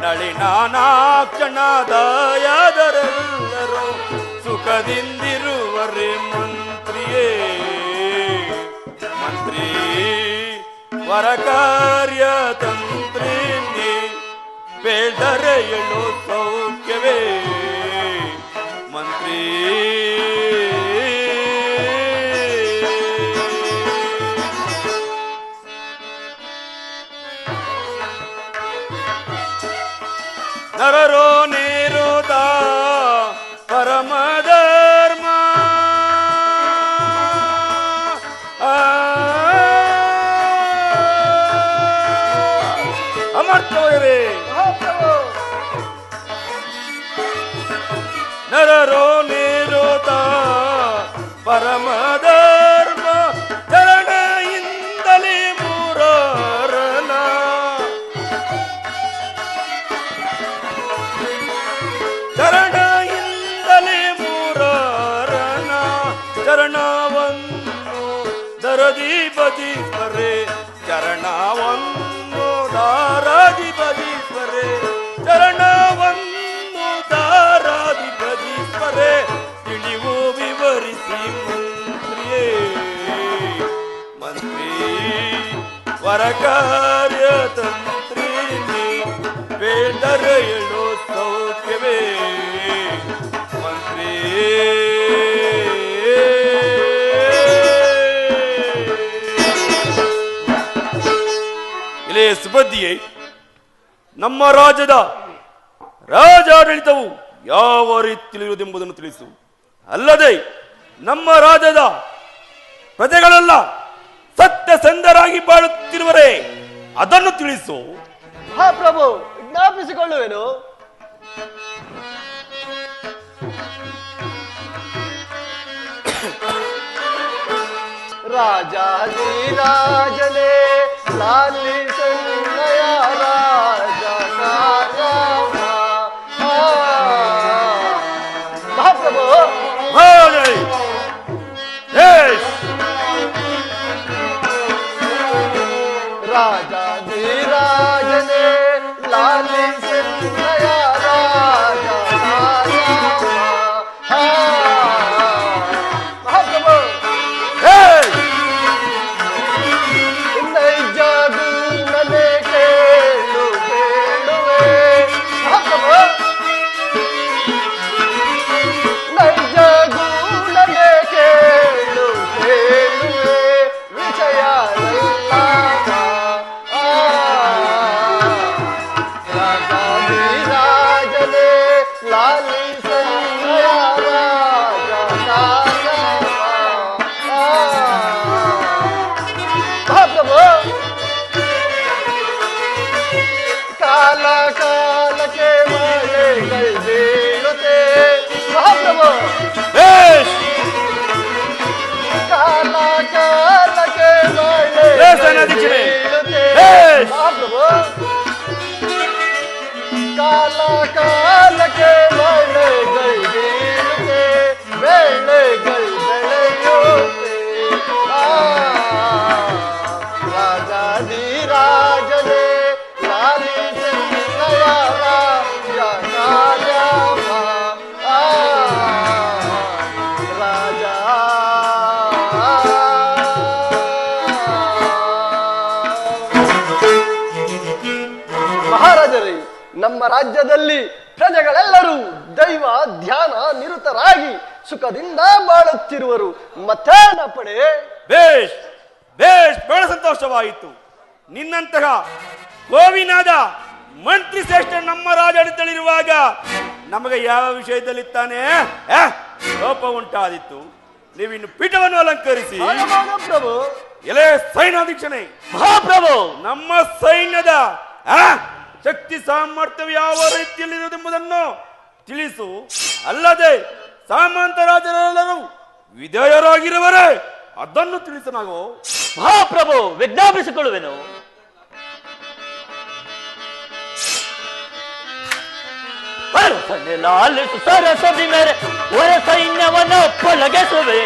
ನಳಿನಾಕ್ಷಣ ದಯದರೆಲ್ಲರೂ ಸುಖದಿಂದಿರುವರೆ ಮಂತ್ರಿಯೇ. ಮಂತ್ರಿ ವರ ಕಾರ್ಯ ತಂತ್ರಿನಿ ಬೇಡರೆ ಎಳ್ಳೋ ಸೌಖ್ಯವೇ. ಮಂತ್ರಿ ನರರೋ ನೇರುದ ಪರಮ ಧರ್ಮ ಅಮರ್ತವರೇ. ನರರೋ ನೇರುದ ಪರಮ ಧರ್ಮ ಚರಣಯಿಂದಲೇ ಮೂರರನ ಚರಣಯಿಂದಲೇ ಮೂರರನ ಚರಣವನ್ನು ದರದಿ ಬದಿಸ್ವರೆ. ಚರಣವನ್ನು ದಾರಾದಿ ಬದಿಸ್ವರೆ. ಚರಣವನ್ನು ದಾರಾದಿ ಬದಿಸ್ವರೆ. ತಿಳಿವು ವಿವರಿಸಿ ಮಂತ್ರಿಯೇ. ಮಂತ್ರಿ ವರ ಕಾರ್ಯ ತಂತ್ರಿನಿ ಬೇಡರೆ ಎಳ್ಳೋ ಸೌಖ್ಯವೇ. ಮಂತ್ರಿ ಇಲ್ಲೇ ಸುಬದ್ದಿಯೇ, ನಮ್ಮ ರಾಜ್ಯದ ರಾಜಾಡಳಿತವು ಯಾವ ರೀತಿಯಲ್ಲಿರುವುದೆಂಬುದನ್ನು ತಿಳಿಸು. ಅಲ್ಲದೆ ನಮ್ಮ ರಾಜ್ಯದ ಪ್ರಜೆಗಳೆಲ್ಲ ಸತ್ಯಸಂಧರಾಗಿ ಬಾಳುತ್ತಿರುವರೇ, ಅದನ್ನು ತಿಳಿಸು. ಮಹಾಪ್ರಭು, ಜ್ಞಾಪಿಸಿಕೊಳ್ಳುವೆನು. ರಾಜಾಧಿರಾಜನೇ ಲಾಲಿಸನ್ನಯ ರಾಜ ಮಹಾಪ್ರಭು. ರಾಜಾಧಿರಾಜನೇ ಲಾಲಿಸನ್ನಯ ರಾಜ ಮಹಾಪ್ರಭು. ನೈಜಾಗು ನನೆ ಕೇಳು ಕೇಳುವೆ ಮಹಾಪ್ರಭು. ನೈಜಾಗು ನನೆ ಕೇಳು ಕೇಳುವೆ ವಿಷಯ ರಾಜಾಧಿರಾಜನೇ ಲಾಲಿಸನ್ನಯ ರಾಜ ಮಹಾಪ್ರಭು. ಕಾಲ ಕಾಲಕ್ಕೆ ಮಳೆಗಳು ಬೀಳುತ್ತೆ ಮಹಾಪ್ರಭು. ಕಾಲ ಕಾಲಕ್ಕೆ ಮಳೆಗಳು ಬೀಳುತ್ತೆ ಮಹಾಪ್ರಭು. ಕಾಲ ಕಾಲಕ್ಕೆ ಮಳೆಗಳು ಬೀಳುತ್ತೆ, ಬೆಳೆಗಳು ಬೆಳೆಯುತ್ತೆ. ರಾಜಾಧಿರಾಜನೇ ಲಾಲಿಸನ್ನಯ ರಾಜ ರಾಜ. ಮಹಾರಾಜರೇ, ನಮ್ಮ ರಾಜ್ಯದಲ್ಲಿ ಪ್ರಜೆಗಳೆಲ್ಲರೂ ದೈವ ಧ್ಯಾನ ನಿರತರಾಗಿ ಸುಖದಿಂದ ಬಾಳುತ್ತಿರುವರು. ಮತ್ತೇನ ಪಡೆ? ಬೇಷ್ ಬೇಷ್, ಬಹಳ ಸಂತೋಷವಾಯಿತು. ನಿನ್ನಂತಹ ಗೋವಿನಾದ ಮಂತ್ರಿ ಶ್ರೇಷ್ಠ ನಮ್ಮ ರಾಜಾಡಳಿತದಲ್ಲಿರುವಾಗ ನಮಗೆ ಯಾವ ವಿಷಯದಲ್ಲಿ ತಾನೇ ಲೋಪ ಉಂಟಾದಿತ್ತು. ನೀವಿನ್ನು ಪೀಠವನ್ನು ಅಲಂಕರಿಸಿ. ಪ್ರಭು. ಎಲೆ ಸೈನ್ಯಾಧೀಕ್ಷಣೆ. ಮಹಾಪ್ರಭು, ನಮ್ಮ ಸೈನ್ಯದ ಶಕ್ತಿ ಸಾಮರ್ಥ್ಯವು ಯಾವ ರೀತಿಯಲ್ಲಿರುವುದೆಂಬುದನ್ನು ತಿಳಿಸು. ಅಲ್ಲದೆ ಸಾಮಂತ ರಾಜರೆಲ್ಲರೂ ವಿಧೇಯರಾಗಿರುವರೇ, ಅದನ್ನು ತಿಳಿಸು. ನಾವು ಮಹಾಪ್ರಭು ವಿಜ್ಞಾಪಿಸಿಕೊಳ್ಳುವೆನು. ಲಾಲಿಸು ಸರಸದಿ ಮೇರೆ ಹೊರ ಸೈನ್ಯವನ್ನು ಪೊಲಗಿಸುವೆ.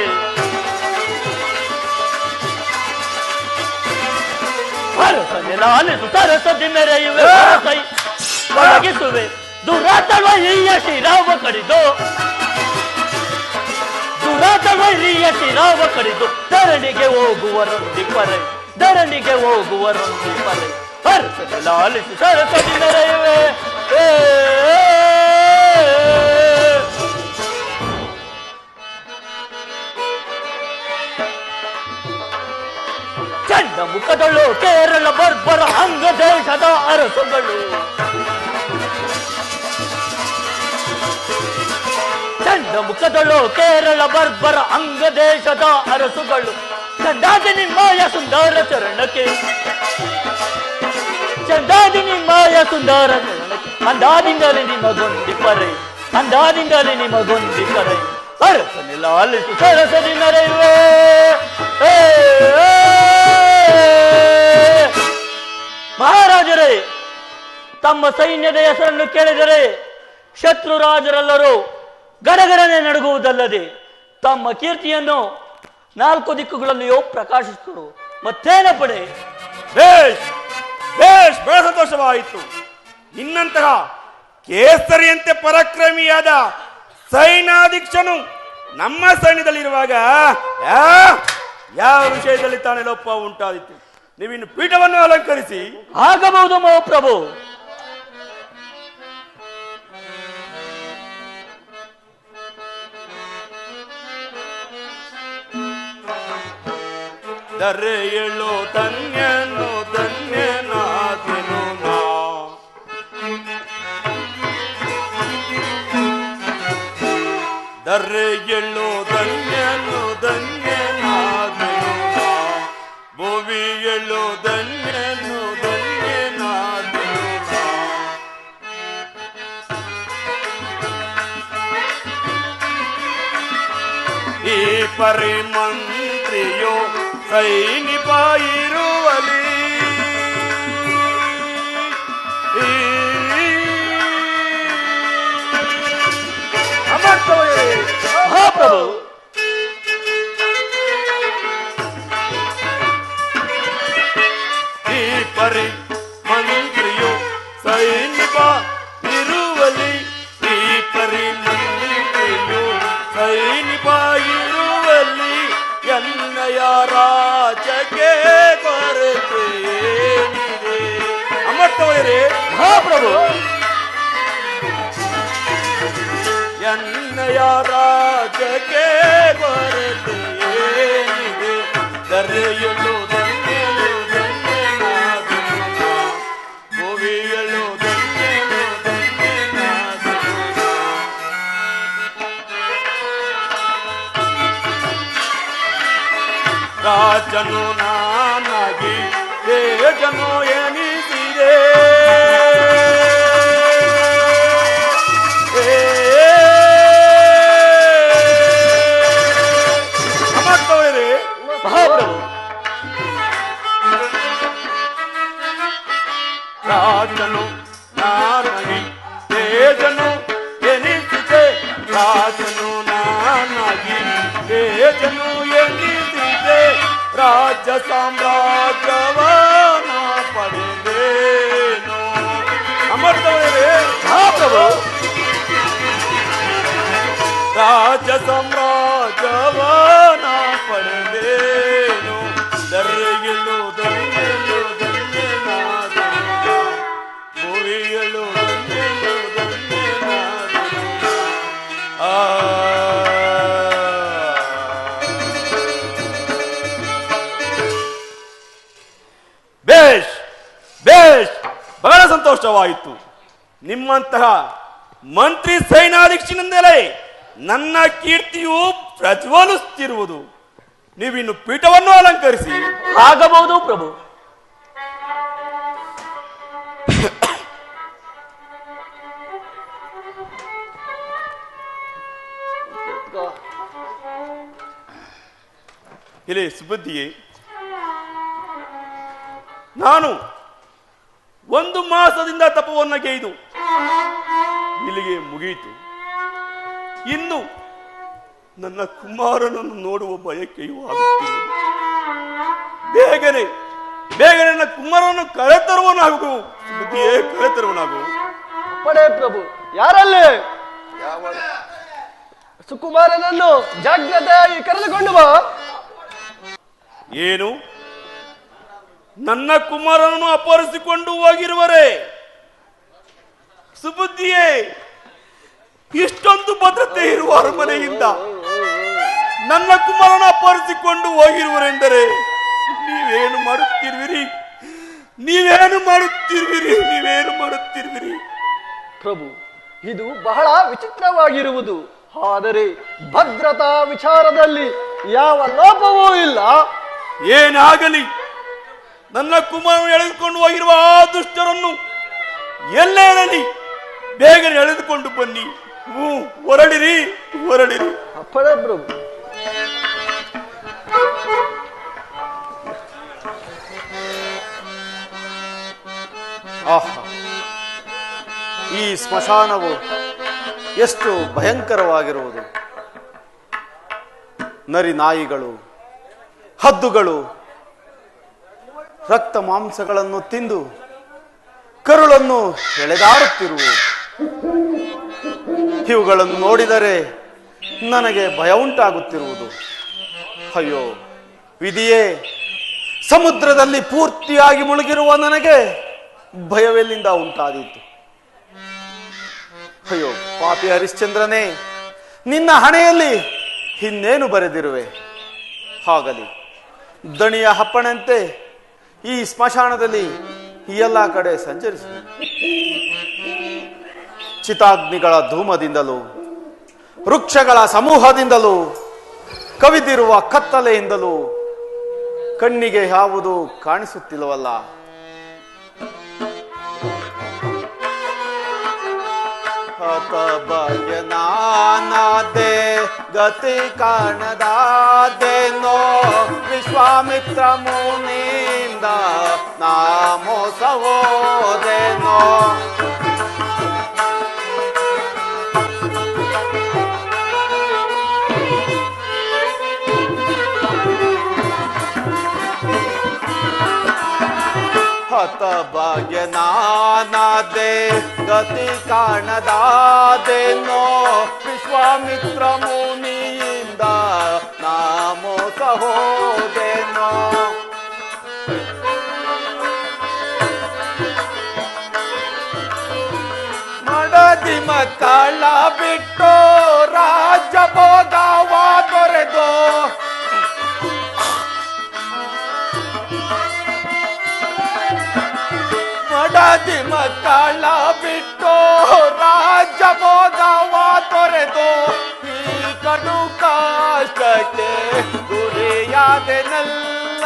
ಲಾಲಿಸು ಸರಸದಿ ಮೇರೆಯುವೆ ಪೊಲಗಿಸುವೆ. ದುರಾತಳುವ ಹಿರಿಯ ಶಿರಾವ ಕಡಿದು ಶಿರಾವ ಕಡಿದು ಧರಣಿಗೆ ಹೋಗುವರೊಂದಿಪರೆ ಲಾಲಿಸು ಸರಸದಿ ಮೆರೆಯುವೆ. ಚಂಡ ಮುಖದಳು ಕೇರಳ ಬರ್ಬರ ಅಂಗ ದೇಶದ ಅರಸುಗಳು. ಚಂಡ ಮುಖದಳು ಕೇರಳ ಬರ್ಬರ ಅಂಗ ದೇಶದ ಅರಸುಗಳು. ಚಂದಾದಿ ನಿಮ್ಮಯ ಸುಂದರ ಚರಣಕ್ಕೆ ಅಂದಾದಿಂದಲೇ ನಿಮಗೊಂದಿಪರೆ ಅರಸನೆ ಲಾಲಿಸು ಸರಸದಿ ಮೆರೆಯುವೆ. ಮಹಾರಾಜರೇ, ತಮ್ಮ ಸೈನ್ಯದ ಹೆಸರನ್ನು ಕೇಳಿದರೆ ಶತ್ರು ರಾಜರೆಲ್ಲರೂ ಗಡಗಡನೆ ನಡುಗುವುದಲ್ಲದೆ ತಮ್ಮ ಕೀರ್ತಿಯನ್ನು 4 ದಿಕ್ಕುಗಳಲ್ಲಿಯೂ ಪ್ರಕಾಶಿಸಿದರು. ಮತ್ತೇನ ಪಡೆ? ಬೇಷ್ ಬೇಷ್, ಬಹಳ ಸಂತೋಷವಾಯಿತು. ನಿನ್ನಂತಹ ಕೇಸರಿಯಂತೆ ಪರಾಕ್ರಮಿಯಾದ ಸೈನ್ಯಾಧೀಕ್ಷನು ನಮ್ಮ ಸೈನ್ಯದಲ್ಲಿರುವಾಗ ಯಾವ ವಿಷಯದಲ್ಲಿ ತಾನೇ ಲೋಪ ಉಂಟಾದಿತ್ತು. ನೀವಿನ್ನು ಪೀಠವನ್ನು ಅಲಂಕರಿಸಿ. ಆಗಬಹುದು ಮಹಾಪ್ರಭು. ದರೆಯಳು ಧನ್ಯನು ಧನ್ಯನಾದೆನು ನಾ ಧರೆಗೆಳ್ಳೋ ಧನ್ಯನು ಧನ್ಯನಾದೆನು ಭುವಿಗೆಳ್ಳೋ ಧನ್ಯನು ಧನ್ಯನಾದೆನು ಈ ಪರಿಮಂತ್ರಿಯೋ ಸೈನಿಕ ಇರುವಲಿ ಮಹಾಪ್ರಭು ಈ ಪರಿ ಮಂತ್ರಿಯು ಸೈನಿಕ ಇರುವಲಿ ಈ ಪರಿ ಮಂತ್ರಿಯು ಸೈನಿಕ ಇರುವಲಿ ಎನ್ನಯ ರಾಜಕ್ಕೆ ಕೊರತೆಯೇನಿದೆ ಅಮರ್ತವರೇ ಮಹಾಪ್ರಭು ಎನ್ನಯ ರಾಜಕ್ಕೆ ಕೊರತೆಯೇನಿದೆ ದರೆಯಲು ಧನ್ಯನು ಧನ್ಯನಾದೆನು ಭುವಿಯಲು ಧನ್ಯನು ಧನ್ಯನಾದೆನು ರಾಜನು ನಾನಾಗಿ ತೇಜನು ಎನಿಸಿದೆ ಮಹಾಪ್ರಭು ರಾಜನು ನಾನಾಗಿ ತೇಜನು ಎನಿಸಿದೆ ರಾಜನು ನಾನಾಗಿ ತೇಜನು ಎನಿಸಿದೆ ರಾಜ್ಯ ಸಾಮ್ರಾಜ್ಯವನ ಪಡೆದೇನು ಅಮರ್ತವರೇ ಮಹಾಪ್ರಭು ರಾಜ ಸಾಮ್ರಾಜ್ಯವನ ಪಡೆದೇನು ದರೆಯಲು ಧನ್ಯನು ಧನ್ಯನಾದೆನು ಭುವಿಯಲು ಧನ್ಯನು ಧನ್ಯನಾದೆನು ಬೇಷ್ ಬೇಷ್ ಬಹಳ ಸಂತೋಷವಾಯಿತು. ನಿಮ್ಮಂತಹ ಮಂತ್ರಿ ಸೈನಾಧೀಕ್ಷನಿಂದಲೇ ನನ್ನ ಕೀರ್ತಿಯು ಪ್ರಜ್ವಲಿಸುತ್ತಿರುವುದು. ನೀವಿನ್ನು ಪೀಠವನ್ನು ಅಲಂಕರಿಸಿ. ಆಗಬಹುದು ಪ್ರಭು. ಇಲ್ಲಿ ಸುಬುದ್ಧಿಯೇ, ನಾನು 1 ಮಾಸದಿಂದ ತಪವನ್ನು ಗೈದು ಇಲ್ಲಿಗೆ ಮುಗಿಯಿತು. ಇನ್ನು ನನ್ನ ಕುಮಾರನನ್ನು ನೋಡುವ ಬಯಕೆಯೂ ಆಗುತ್ತಿಲ್ಲ. ಬೇಗನೆ ಬೇಗನೆ ನನ್ನ ಕುಮಾರನನ್ನು ಕರೆತರುವನಾಗು. ಬುದ್ಧಿಯೇ, ಕರೆತರುವನಾಗು. ಪಡೆ ಪ್ರಭು. ಯಾರಲ್ಲಿ? ಸುಕುಮಾರನನ್ನು ಜಾಗ್ರತೆಯಾಗಿ ಕರೆದುಕೊಂಡು ಬಾ. ಏನು, ನನ್ನ ಕುಮಾರನನ್ನು ಅಪಹರಿಸಿಕೊಂಡು ಹೋಗಿರುವರೆ? ಸುಬುದ್ಧಿಯೇ, ಇಷ್ಟೊಂದು ಭದ್ರತೆ ಇರುವ ಅರಮನೆಯಿಂದ ನನ್ನ ಕುಮಾರನ ಅಪಹರಿಸಿಕೊಂಡು ಹೋಗಿರುವರೆಂದರೆ ನೀವೇನು ಮಾಡುತ್ತಿರುವಿರಿ? ನೀವೇನು ಮಾಡುತ್ತಿರುವಿರಿ? ನೀವೇನು ಮಾಡುತ್ತಿರುವಿರಿ? ಪ್ರಭು, ಇದು ಬಹಳ ವಿಚಿತ್ರವಾಗಿರುವುದು. ಆದರೆ ಭದ್ರತಾ ವಿಚಾರದಲ್ಲಿ ಯಾವ ಲೋಪವೂ ಇಲ್ಲ. ಏನಾಗಲಿ, ನನ್ನ ಕುಮಾರನು ಎಳೆದುಕೊಂಡು ಹೋಗಿರುವ ಆ ದುಷ್ಟರನ್ನು ಎಲ್ಲೇ ಇರಲಿ ಬೇಗನೆ ಎಳೆದುಕೊಂಡು ಬನ್ನಿ. ಹೊರಡಿರಿ, ಹೊರಡಿರಿ. ಅಪ್ಪಣೆ ಪ್ರಭು. ಆಹಾ, ಈ ಸ್ಮಶಾನವು ಎಷ್ಟು ಭಯಂಕರವಾಗಿರುವುದು. ನರಿ ನಾಯಿಗಳು, ಹದ್ದುಗಳು ರಕ್ತ ಮಾಂಸಗಳನ್ನು ತಿಂದು ಕರುಳನ್ನು ಎಳೆದಾಡುತ್ತಿರುವು. ಇವುಗಳನ್ನು ನೋಡಿದರೆ ನನಗೆ ಭಯ ಉಂಟಾಗುತ್ತಿರುವುದು. ಅಯ್ಯೋ ವಿಧಿಯೇ, ಸಮುದ್ರದಲ್ಲಿ ಪೂರ್ತಿಯಾಗಿ ಮುಳುಗಿರುವ ನನಗೆ ಭಯವೆಲ್ಲಿಂದ ಉಂಟಾದೀತು. ಅಯ್ಯೋ ಪಾಪಿ ಹರಿಶ್ಚಂದ್ರನೇ, ನಿನ್ನ ಹಣೆಯಲ್ಲಿ ಇನ್ನೇನು ಬರೆದಿರುವೆ? ಹಾಗಲಿ, ದಣಿಯ ಹಪ್ಪಣಂತೆ ಈ ಸ್ಮಶಾನದಲ್ಲಿ ಎಲ್ಲ ಕಡೆ ಸಂಚರಿಸು. ಚಿತಾಗ್ನಿಗಳ ಧೂಮದಿಂದಲೂ ವೃಕ್ಷಗಳ ಸಮೂಹದಿಂದಲೂ ಕವಿದಿರುವ ಕತ್ತಲೆಯಿಂದಲೂ ಕಣ್ಣಿಗೆ ಯಾವುದು ಕಾಣಿಸುತ್ತಿಲ್ಲವಲ್ಲ. ಹತಭಾಗ್ಯನಾನಾದೆ ಗತಿ ಕಾಣದಾದೇನೋ ವಿಶ್ವಾಮಿತ್ರ ಮುನಿಯಿಂದ ನಾ ಮೋಸ ಹೋದೆನೋ. ಹತಭಾಗ್ಯನಾನಾದೆ ಗತಿ ಕಾಣದಾದೇನೋ ವಿಶ್ವಾಮಿತ್ರ ಮುನಿಯಿಂದ ನಾ ಮೋಸ ಹೋದೆನೋ. ಮಡದಿ ಮಕ್ಕಳ ಬಿಟ್ಟು ರಾಜ್ಯ ಭೋಗವ ತೊರೆದು ಮಡದಿ ಮಕ್ಕಳ ಬಿಟ್ಟು ರಾಜ್ಯ ಭೋಗವ ತೊರೆದು ಈ ಕಡು ಕಷ್ಟಕ್ಕೆ ಗುರಿಯಾದೆನಲ್ಲ.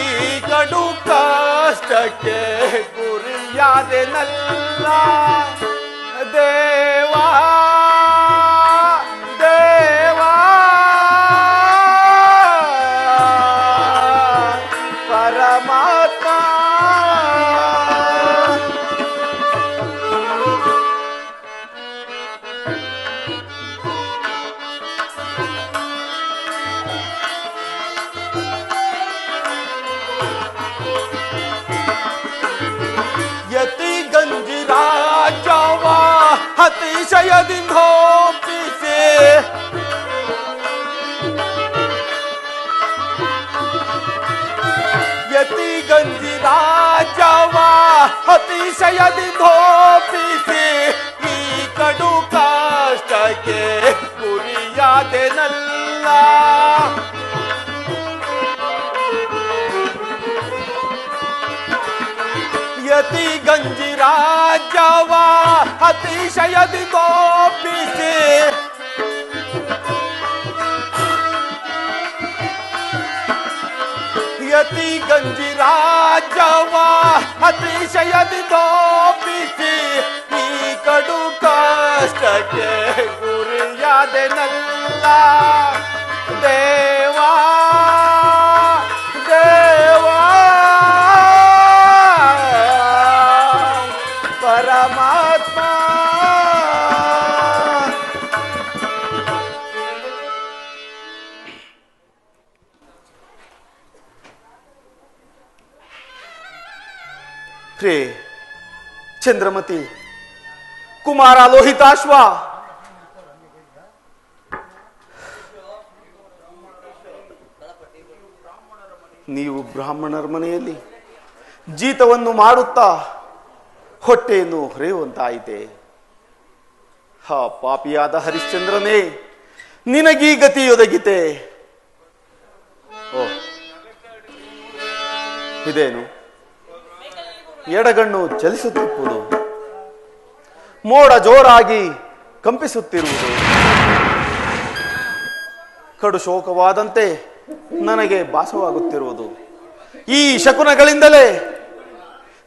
ಈ ಕಡು ಕಷ್ಟಕ್ಕೆ ಗುರಿಯಾದೆನಲ್ಲ. ದೇವಾ ಅತಿಶಯದಿಂದೋಪಿಸಿ ಯತಿ ಗಂಜಿ ರಾಜವ ಅತಿಶಯದಿಂದೋಪಿಸಿ ಈ ಕಡು ಕಷ್ಟಕ್ಕೆ ಗುರಿಯಾದೆನಲ್ಲ. ಯತಿ ಗಂಜಿ ರಾಜವ ಅತಿಶಯದಿಂದೋಪಿಸಿ ಯತಿ ಗಂಜಿ ರಾಜವ ಅತಿಶಯದಿಂದೋಪಿಸಿ ಈ ಕಡು ಕಷ್ಟಕ್ಕೆ ಗುರಿಯಾದೆನಲ್ಲ. ದೇವಾ ದೇವಾ ಪರಮಾತ್ಮ. ಪ್ರೇ ಚಂದ್ರಮತಿ, ಕುಮಾರ ಲೋಹಿತಾಶ್ವ, ನೀವು ಬ್ರಾಹ್ಮಣರ ಮನೆಯಲ್ಲಿ ಜೀತವನ್ನು ಮಾಡುತ್ತಾ ಹೊಟ್ಟೆಯನ್ನು ಹೊರೆಯುವಂತಾಯಿತೆ. ಹಾ ಪಾಪಿಯಾದ ಹರಿಶ್ಚಂದ್ರನೇ, ನಿನಗೀ ಗತಿಯೊದಗಿತೆ. ಓ ಇದೇನು ಎಡಗಣ್ಣು ಚಲಿಸುತ್ತಿರುವುದು, ಮೋಡ ಜೋರಾಗಿ ಕಂಪಿಸುತ್ತಿರುವುದು, ಕಡು ಶೋಕವಾದಂತೆ ನನಗೆ ಭಾಸವಾಗುತ್ತಿರುವುದು. ಈ ಶಕುನಗಳಿಂದಲೇ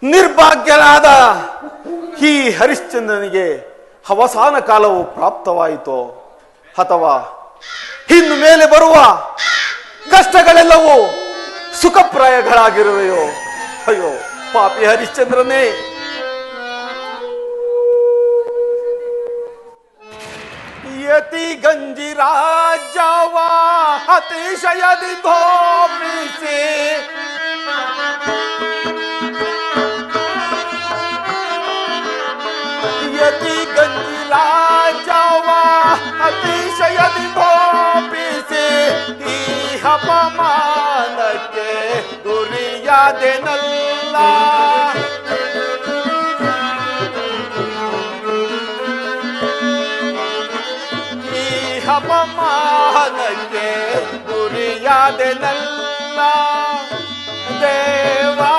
ನಿರ್ಭಾಗ್ಯನಾದ ಈ ಹರಿಶ್ಚಂದ್ರನಿಗೆ ಅವಸಾನ ಕಾಲವು ಪ್ರಾಪ್ತವಾಯಿತೋ ಅಥವಾ ಇನ್ನು ಮೇಲೆ ಬರುವ ಕಷ್ಟಗಳೆಲ್ಲವೂ ಸುಖಪ್ರಾಯಗಳಾಗಿರುವೆಯೋ? ಅಯ್ಯೋ ಪಾಪಿ ಹರಿಶ್ಚಂದ್ರನೇ, ಯತಿ ಗಂಜಿ ರಾಜವ ಅತಿಶಯದಿಂದೋಪಿಸಿ ಯತಿ ಗಂಜಿ ರಾಜವ ಅತಿಶಯದಿಂದೋಪಿಸಿ ಈ ಅಪಮಾನಕ್ಕೆ ಗುರಿಯಾದೆನಲ್ಲ. ಅಪಮಾನಕ್ಕೆ ಗುರಿಯಾದೆನಲ್ಲ. ದೇವಾ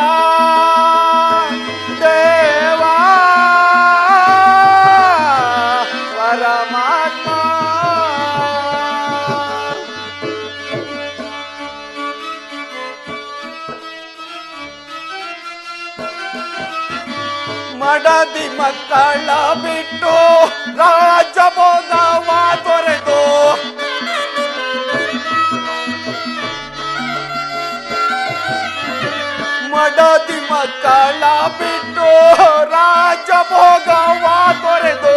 ಪರಮಾತ್ಮ ಮಡದಿ ಮಕ್ಕಳ ಬಿಟ್ಟು ರಾಜಭೋಗವ ತೊರೆದು ಮಡದಿ ಮಕ್ಕಳ ಬಿಟ್ಟು ರಾಜಭೋಗವ ತೊರೆದು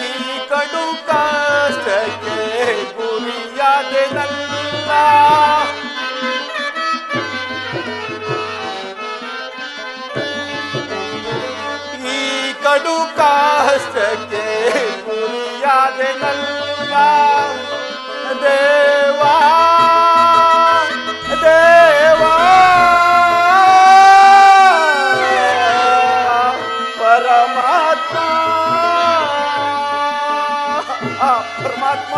ಈ ಕಡು ಕಷ್ಟಕ್ಕೆ ಗುರಿಯಾದೆನಲ್ಲ ಈ ಕಡು ಕಷ್ಟಕ್ಕೆ ಗುರಿಯಾದೆನಲ್ಲ ದೇವಾ ದೇವಾ ಪರಮಾತ್ಮ ಪರಮಾತ್ಮ